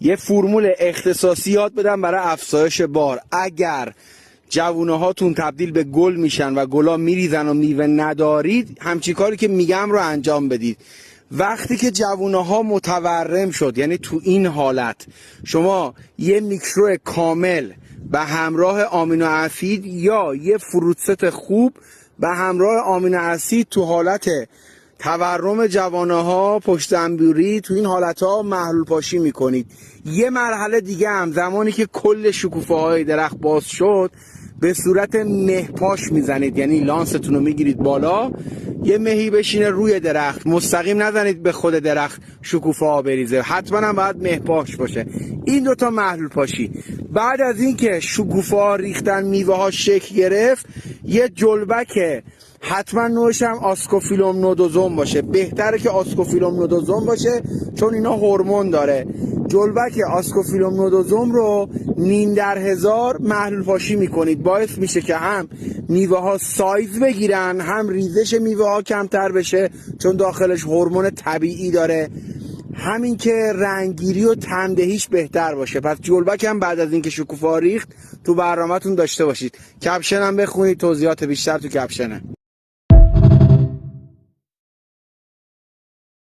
یه فرمول اختصاصی یاد بدم برای افزایش بار. اگر جوونه هاتون تبدیل به گل میشن و گلا میریزن و میوه ندارید، همچین کاری که میگم رو انجام بدید. وقتی که جوونه ها متورم شد، یعنی تو این حالت شما یه میکرو کامل به همراه آمینو اسید یا یه فروتست خوب به همراه آمینو اسید تو حالت تورم جوانه ها پشت انبوری، تو این حالت ها محلول پاشی میکنید. یه مرحله دیگه هم زمانی که کل شکوفه های درخت باز شد به صورت مه پاش میزنید، یعنی لانستون رو میگیرید بالا، یه مهی بشینه روی درخت، مستقیم نزنید به خود درخت شکوفه ها بریزه، حتما هم باید مه پاش باشه. این دوتا محلول پاشی. بعد از اینکه شکوفه ها ریختن، میوه ها شکل گرفت، یه جلبک حتما نوعش هم آسکوفیلوم نودوزوم باشه. بهتره که آسکوفیلوم نودوزوم باشه چون اینا هورمون داره. جلبک آسکوفیلوم نودوزوم رو 1/1000 محلول پاشی میکنید. باعث میشه که هم میوه ها سایز بگیرن، هم ریزش میوه ها کمتر بشه چون داخلش هورمون طبیعی داره، همین که رنگگیری و تمدهیش بهتر باشه. پس جلبک هم بعد از اینکه شکوفه ریخت تو برنامه‌تون داشته باشید. کپشن هم بخونید، توضیحات بیشتر تو کپشنه.